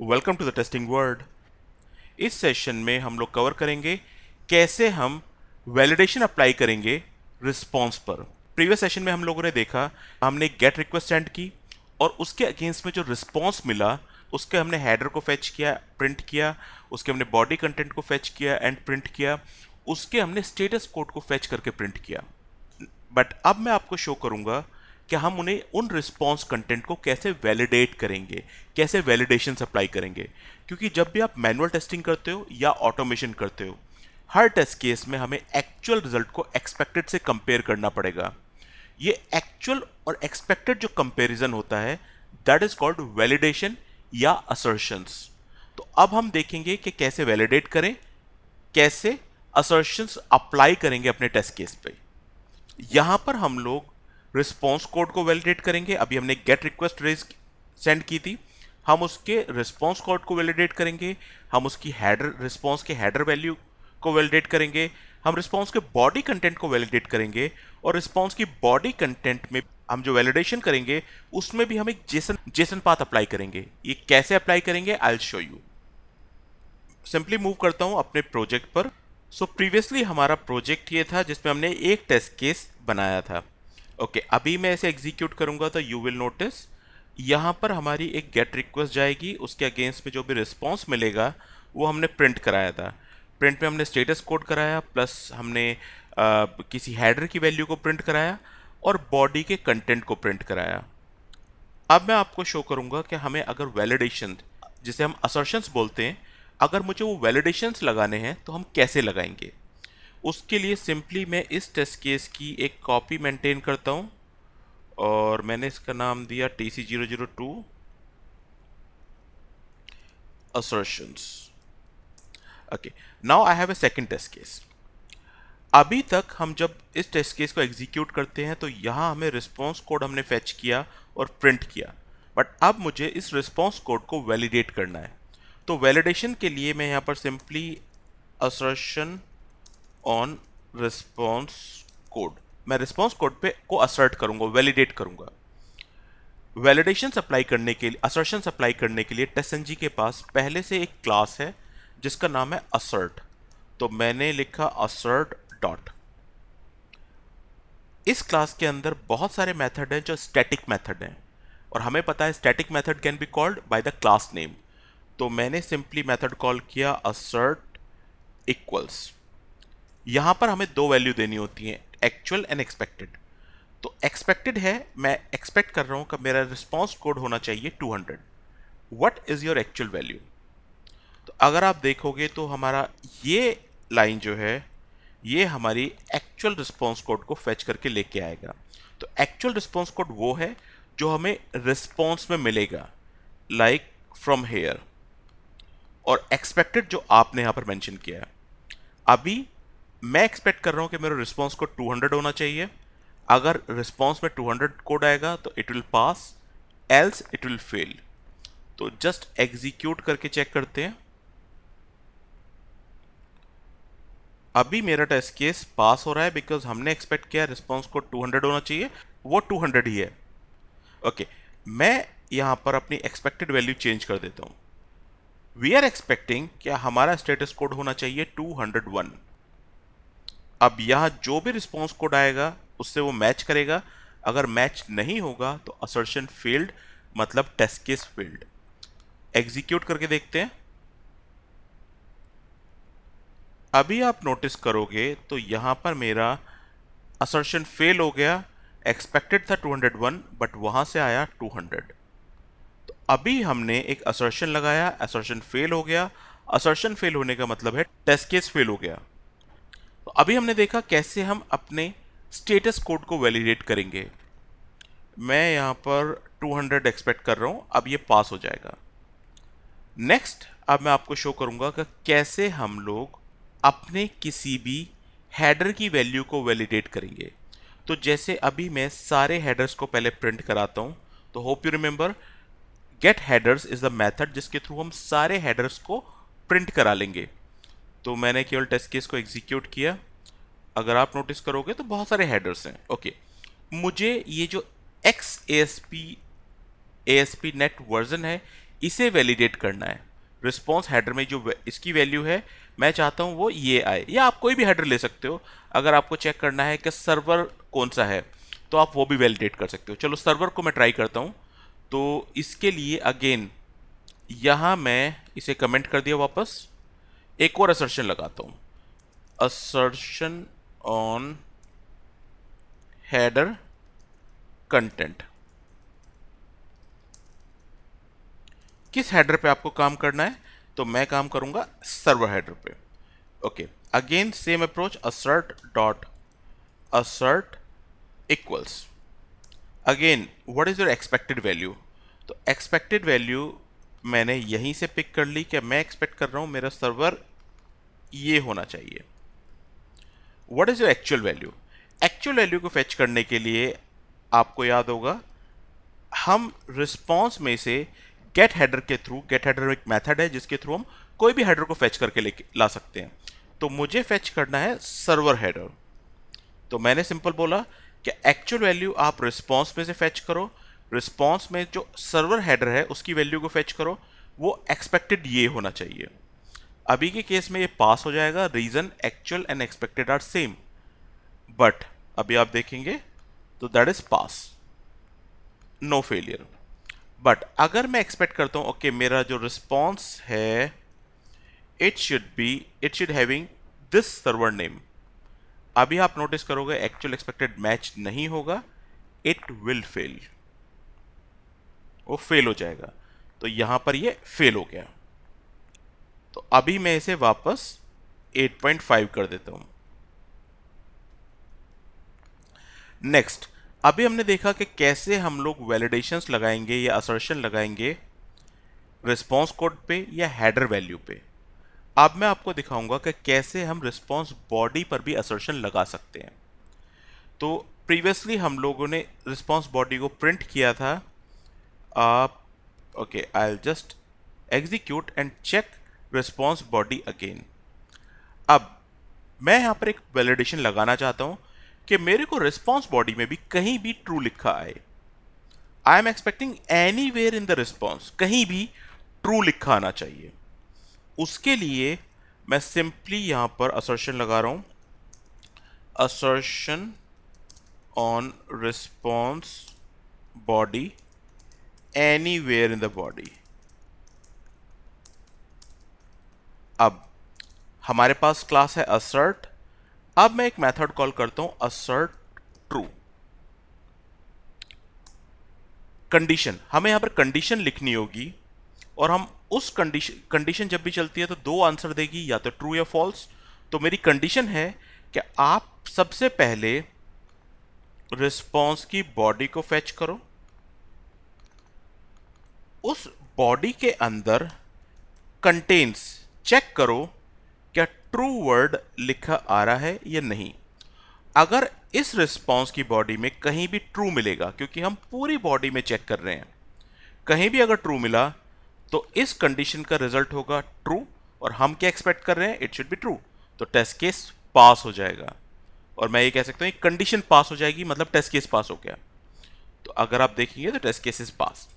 Welcome to the testing world. इस session में हम लोग कवर करेंगे कैसे हम वैलिडेशन अप्लाई करेंगे रिस्पॉन्स पर। प्रीवियस सेशन में हम लोगों ने देखा, हमने गेट रिक्वेस्ट सेंड की और उसके अगेंस्ट में जो रिस्पॉन्स मिला उसके हमने हेडर को फेच किया, प्रिंट किया, उसके हमने बॉडी कंटेंट को फेच किया एंड प्रिंट किया, उसके हमने स्टेटस कोड को फेच करके प्रिंट किया। बट अब मैं आपको शो करूंगा कि हम उन्हें उन रिस्पॉन्स कंटेंट को कैसे वैलिडेट करेंगे, कैसे वैलिडेशन अप्लाई करेंगे। क्योंकि जब भी आप मैनुअल टेस्टिंग करते हो या ऑटोमेशन करते हो, हर टेस्ट केस में हमें एक्चुअल रिजल्ट को एक्सपेक्टेड से कंपेयर करना पड़ेगा। ये एक्चुअल और एक्सपेक्टेड जो कंपैरिजन होता है, दैट इज कॉल्ड वैलिडेशन या असर्शंस। तो अब हम देखेंगे कि कैसे वैलिडेट करें, कैसे असर्शंस अप्लाई करेंगे अपने टेस्ट केस पे। यहां पर हम लोग रिस्पॉन्स कोड को वैलिडेट करेंगे। अभी हमने गेट रिक्वेस्ट रेज सेंड की थी, हम उसके रिस्पॉन्स कोड को वैलिडेट करेंगे, हम उसकी हेडर, रिस्पॉन्स के हेडर वैल्यू को वैलिडेट करेंगे, हम रिस्पॉन्स के बॉडी कंटेंट को वैलिडेट करेंगे और रिस्पॉन्स की बॉडी कंटेंट में हम जो वैलिडेशन करेंगे उसमें भी हम एक जेसन जेसन पाथ अप्लाई करेंगे। ये कैसे अप्लाई करेंगे, I will show you. Simply move करता हूं अपने प्रोजेक्ट पर। सो प्रीवियसली हमारा प्रोजेक्ट ये था जिसमें हमने एक टेस्ट केस बनाया था। ओके, अभी मैं इसे एग्जीक्यूट करूंगा तो यू विल नोटिस यहाँ पर हमारी एक गेट रिक्वेस्ट जाएगी, उसके अगेंस्ट में जो भी रिस्पॉन्स मिलेगा वो हमने प्रिंट कराया था। प्रिंट में हमने स्टेटस कोड कराया, प्लस हमने किसी हेडर की वैल्यू को प्रिंट कराया और बॉडी के कंटेंट को प्रिंट कराया। अब मैं आपको शो करूंगा कि हमें अगर वैलिडेशन, जिसे हम असर्शंस बोलते हैं, अगर मुझे वो वैलिडेशंस लगाने हैं तो हम कैसे लगाएंगे। उसके लिए सिंपली मैं इस टेस्ट केस की एक कॉपी मेंटेन करता हूं और मैंने इसका नाम दिया TC002 assertions। Okay, now I have a second test case. अभी तक हम जब इस टेस्ट केस को एग्जीक्यूट करते हैं तो यहाँ हमें रिस्पॉन्स कोड हमने फेच किया और प्रिंट किया, बट अब मुझे इस रिस्पॉन्स कोड को वैलिडेट करना है। तो वैलिडेशन के लिए मैं यहाँ पर simply assertion on response code, मैं रिस्पॉन्स कोड पे को असर्ट करूंगा, वैलिडेट करूंगा। वैलिडेशन अप्लाई करने के लिए, असर्शन अप्लाई करने के लिए टेस्टंजी के पास पहले से एक क्लास है जिसका नाम है असर्ट। तो मैंने लिखा असर्ट डॉट। इस क्लास के अंदर बहुत सारे मेथड हैं जो स्टैटिक मेथड हैं और हमें पता है static method can be called by the class name. तो मैंने सिंपली मेथड कॉल किया assert इक्वल्स। यहां पर हमें दो वैल्यू देनी होती हैं, एक्चुअल एंड एक्सपेक्टेड। तो एक्सपेक्टेड है, मैं एक्सपेक्ट कर रहा हूं कि मेरा रिस्पॉन्स कोड होना चाहिए 200। What is your actual value. तो अगर आप देखोगे तो हमारा ये लाइन जो है ये हमारी एक्चुअल रिस्पॉन्स कोड को फेच करके लेके आएगा। तो एक्चुअल रिस्पॉन्स कोड वो है जो हमें रिस्पॉन्स में मिलेगा, लाइक फ्रॉम हेयर, और एक्सपेक्टेड जो आपने यहां पर मेंशन किया है। अभी मैं एक्सपेक्ट कर रहा हूं कि मेरा रिस्पॉन्स कोड 200 होना चाहिए। अगर रिस्पॉन्स में 200 कोड आएगा तो it will pass, else it will fail. तो जस्ट एग्जीक्यूट करके चेक करते हैं। अभी मेरा टेस्ट केस पास हो रहा है बिकॉज हमने एक्सपेक्ट किया रिस्पॉन्स कोड 200 होना चाहिए, वो 200 ही है। ओके, मैं यहां पर अपनी एक्सपेक्टेड वैल्यू चेंज कर देता हूं। वी आर एक्सपेक्टिंग क्या हमारा स्टेटस कोड होना चाहिए 201। अब यहां जो भी रिस्पॉन्स कोड आएगा उससे वो मैच करेगा। अगर मैच नहीं होगा तो असर्शन फेल्ड, मतलब टेस्ट केस फेल्ड। एग्जीक्यूट करके देखते हैं। अभी आप नोटिस करोगे तो यहां पर मेरा असर्शन फेल हो गया। एक्सपेक्टेड था 201 बट वहां से आया 200। तो अभी हमने एक असर्शन लगाया, असर्शन फेल हो गया। असर्शन फेल होने का मतलब है टेस्ट केस फेल हो गया। तो अभी हमने देखा कैसे हम अपने स्टेटस कोड को वैलिडेट करेंगे। मैं यहां पर 200 एक्सपेक्ट कर रहा हूं, अब ये पास हो जाएगा। नेक्स्ट, अब मैं आपको शो करूंगा कि कैसे हम लोग अपने किसी भी हेडर की वैल्यू को वैलिडेट करेंगे। तो जैसे अभी मैं सारे हेडर्स को पहले प्रिंट कराता हूं। तो hope you remember, get headers is the method जिसके थ्रू हम सारे हेडर्स को प्रिंट करा लेंगे। तो मैंने केवल टेस्ट केस को एग्जीक्यूट किया। अगर आप नोटिस करोगे तो बहुत सारे हेडर्स हैं। ओके, मुझे ये जो XASP ASP.NET वर्जन है इसे वैलिडेट करना है। रिस्पॉन्स हेडर में जो इसकी वैल्यू है मैं चाहता हूं वो ये आए, या आप कोई भी हेडर ले सकते हो। अगर आपको चेक करना है कि सर्वर कौन सा है तो आप वो भी वैलिडेट कर सकते हो। चलो सर्वर को मैं ट्राई करता हूं। तो इसके लिए अगेन यहां मैं इसे कमेंट कर दिया, वापस एक और असर्शन लगाता हूं, असर्शन ऑन हेडर कंटेंट। किस हेडर पे आपको काम करना है? तो मैं काम करूंगा सर्वर हेडर पे। Okay, again same approach, assert dot assert equals again what is your expected value. तो एक्सपेक्टेड वैल्यू मैंने यहीं से पिक कर ली कि मैं एक्सपेक्ट कर रहा हूं मेरा सर्वर ये होना चाहिए। What is your actual value? Actual value को फेच करने के लिए आपको याद होगा हम रिस्पॉन्स में से गेट हेडर के थ्रू, गेट हेडर एक मेथड है जिसके थ्रू हम कोई भी हेडर को फेच करके ला सकते हैं। तो मुझे फेच करना है सर्वर हेडर। तो मैंने सिंपल बोला कि एक्चुअल वैल्यू आप रिस्पॉन्स में से फेच करो, रिस्पॉन्स में जो सर्वर हेडर है उसकी वैल्यू को फेच करो, वो एक्सपेक्टेड ये होना चाहिए। अभी के केस में ये पास हो जाएगा, reason actual and expected are same. But अभी आप देखेंगे तो that is pass, no failure. But अगर मैं एक्सपेक्ट करता हूं ओके मेरा जो रिस्पॉन्स है it should having this server name, अभी आप नोटिस करोगे एक्चुअल एक्सपेक्टेड मैच नहीं होगा, इट विल फेल, वो फेल हो जाएगा। तो यहां पर ये फेल हो गया। तो अभी मैं इसे वापस 8.5 कर देता हूं। नेक्स्ट, अभी हमने देखा कि कैसे हम लोग वैलिडेशंस लगाएंगे या असर्शन लगाएंगे रिस्पॉन्स कोड पे या हेडर वैल्यू पे। अब मैं आपको दिखाऊंगा कि कैसे हम रिस्पॉन्स बॉडी पर भी असर्शन लगा सकते हैं। तो प्रीवियसली हम लोगों ने रिस्पॉन्स बॉडी को प्रिंट किया था। आप okay, I will just execute and check response body again. अब मैं यहां पर एक वैलिडेशन लगाना चाहता हूं कि मेरे को रिस्पॉन्स बॉडी में भी कहीं भी ट्रू लिखा आए। I am expecting anywhere in the response कहीं भी ट्रू लिखा आना चाहिए। उसके लिए मैं सिंपली यहां पर असर्शन लगा रहा हूं, assertion on response body anywhere in the body. अब हमारे पास क्लास है assert। अब मैं एक मेथड कॉल करता हूं assert true। कंडीशन, हमें यहां पर कंडीशन लिखनी होगी और हम उस कंडीशन जब भी चलती है तो दो आंसर देगी, या तो ट्रू या फॉल्स। तो मेरी कंडीशन है कि आप सबसे पहले रिस्पॉन्स की बॉडी को फेच करो, उस बॉडी के अंदर कंटेन्स चेक करो क्या ट्रू वर्ड लिखा आ रहा है या नहीं। अगर इस रिस्पॉन्स की बॉडी में कहीं भी ट्रू मिलेगा, क्योंकि हम पूरी बॉडी में चेक कर रहे हैं, कहीं भी अगर ट्रू मिला तो इस कंडीशन का रिजल्ट होगा ट्रू, और हम क्या एक्सपेक्ट कर रहे हैं, इट शुड बी ट्रू। तो टेस्ट केस पास हो जाएगा, और मैं ये कह सकता हूं कंडीशन पास हो जाएगी मतलब टेस्ट केस पास हो गया। तो अगर आप देखेंगे तो test case is pass.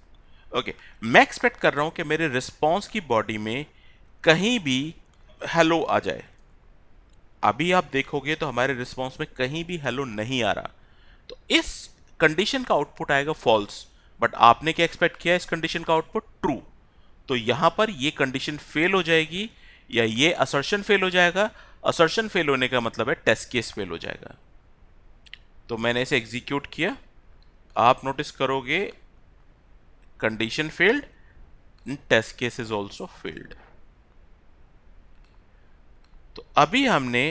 Okay, मैं एक्सपेक्ट कर रहा हूं कि मेरे रिस्पॉन्स की बॉडी में कहीं भी हेलो आ जाए। अभी आप देखोगे तो हमारे रिस्पॉन्स में कहीं भी हेलो नहीं आ रहा, तो इस कंडीशन का आउटपुट आएगा फॉल्स। बट आपने क्या एक्सपेक्ट किया, इस कंडीशन का आउटपुट ट्रू। तो यहां पर ये कंडीशन फेल हो जाएगी या ये असर्शन फेल हो जाएगा। असर्शन फेल होने का मतलब है टेस्ट केस फेल हो जाएगा। तो मैंने इसे एग्जीक्यूट किया, आप नोटिस करोगे condition failed, test case is also failed. तो अभी हमने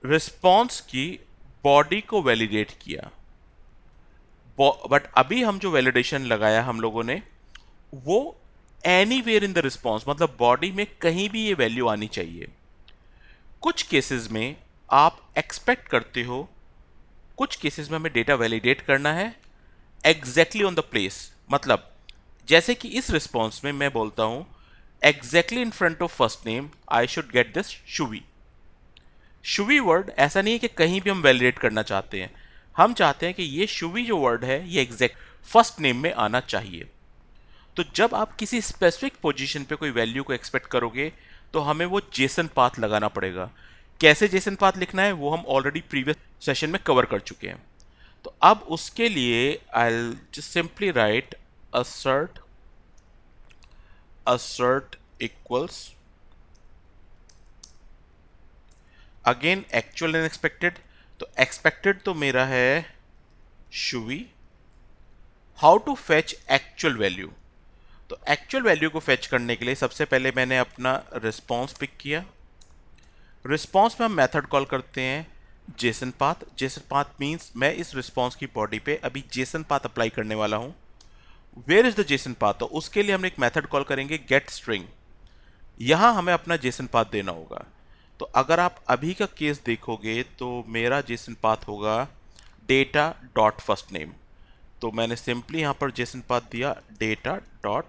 रिस्पॉन्स की बॉडी को वैलिडेट किया, बट अभी हम जो वैलिडेशन लगाया हम लोगों ने वो एनीवेयर इन द रिस्पॉन्स, मतलब बॉडी में कहीं भी ये वैल्यू आनी चाहिए। कुछ केसेस में आप एक्सपेक्ट करते हो, कुछ केसेस में हमें डेटा वैलिडेट करना है एग्जैक्टली ऑन द प्लेस। मतलब जैसे कि इस रिस्पॉन्स में मैं बोलता हूं exactly in front of first name I should get this शुवी। शुवी वर्ड ऐसा नहीं है कि कहीं भी हम वैलिडेट करना चाहते हैं, हम चाहते हैं कि ये शुवी जो वर्ड है ये एग्जैक्ट फर्स्ट नेम में आना चाहिए। तो जब आप किसी स्पेसिफिक पोजीशन पे कोई वैल्यू को एक्सपेक्ट करोगे तो हमें वो जेसन पाथ लगाना पड़ेगा। कैसे जेसन पाथ लिखना है वो हम ऑलरेडी प्रीवियस सेशन में कवर कर चुके हैं। तो अब उसके लिए I just simply write assert equals again actual and expected. तो एक्सपेक्टेड तो मेरा है शुवी। How to fetch actual value. तो एक्चुअल वैल्यू को फेच करने के लिए सबसे पहले मैंने अपना रिस्पॉन्स पिक किया। रिस्पॉन्स में हम मेथड कॉल करते हैं Jason path. Jason path means मैं इस रिस्पॉन्स की बॉडी पे अभी जेसन पाथ अप्लाई करने वाला हूं। Where is the JSON path. तो उसके लिए हम एक मेथड कॉल करेंगे गेट स्ट्रिंग। यहां हमें अपना जेसन पाथ देना होगा। तो अगर आप अभी का केस देखोगे तो मेरा जेसन पाथ होगा डेटा डॉट फर्स्ट नेम। तो मैंने सिंपली यहां पर जेसन पाथ दिया डेटा डॉट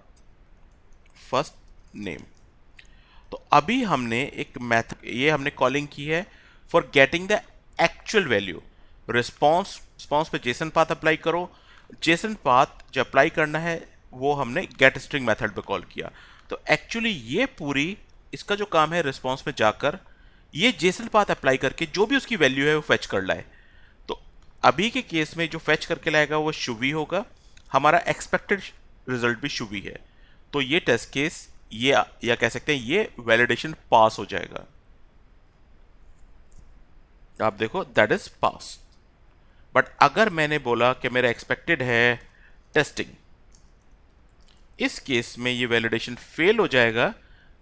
फर्स्ट नेम। तो अभी हमने एक मेथड ये हमने कॉलिंग की है for getting the actual value. Response पे जेसन पाथ अप्लाई करो। जेसन पाथ जो अप्लाई करना है वो हमने गेट स्ट्रिंग मेथड पे कॉल किया। तो एक्चुअली ये पूरी इसका जो काम है रिस्पॉन्स में जाकर ये जेसन पाथ अप्लाई करके जो भी उसकी वैल्यू है वो फेच कर लाए। तो अभी के केस में जो फेच करके लाएगा वो शुवी होगा। हमारा एक्सपेक्टेड रिजल्ट भी शुवी है। तो ये टेस्ट केस ये या कह सकते हैं ये वैलिडेशन पास हो जाएगा। आप देखो दैट इज पास। बट अगर मैंने बोला कि मेरा एक्सपेक्टेड है टेस्टिंग, इस केस में ये वैलिडेशन फेल हो जाएगा।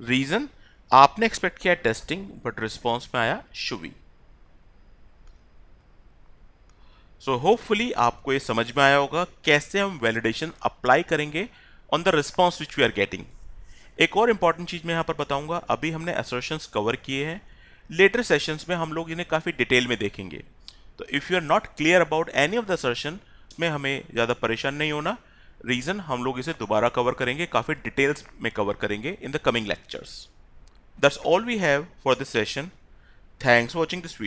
रीजन आपने एक्सपेक्ट किया टेस्टिंग बट रिस्पॉन्स में आया शुवी। सो होपफुली आपको ये समझ में आया होगा कैसे हम वैलिडेशन अप्लाई करेंगे on the response which we are getting. एक और इंपॉर्टेंट चीज मैं यहां पर बताऊंगा। अभी हमने असर्शंस कवर किए हैं। लेटर सेशंस में हम लोग इन्हें काफी डिटेल में देखेंगे। तो if you are not clear about any of the assertion में हमें ज्यादा परेशान नहीं होना। रीजन हम लोग इसे दोबारा कवर करेंगे, काफी डिटेल्स में कवर करेंगे in the coming lectures. That's all we have for this session. Thanks for watching this video.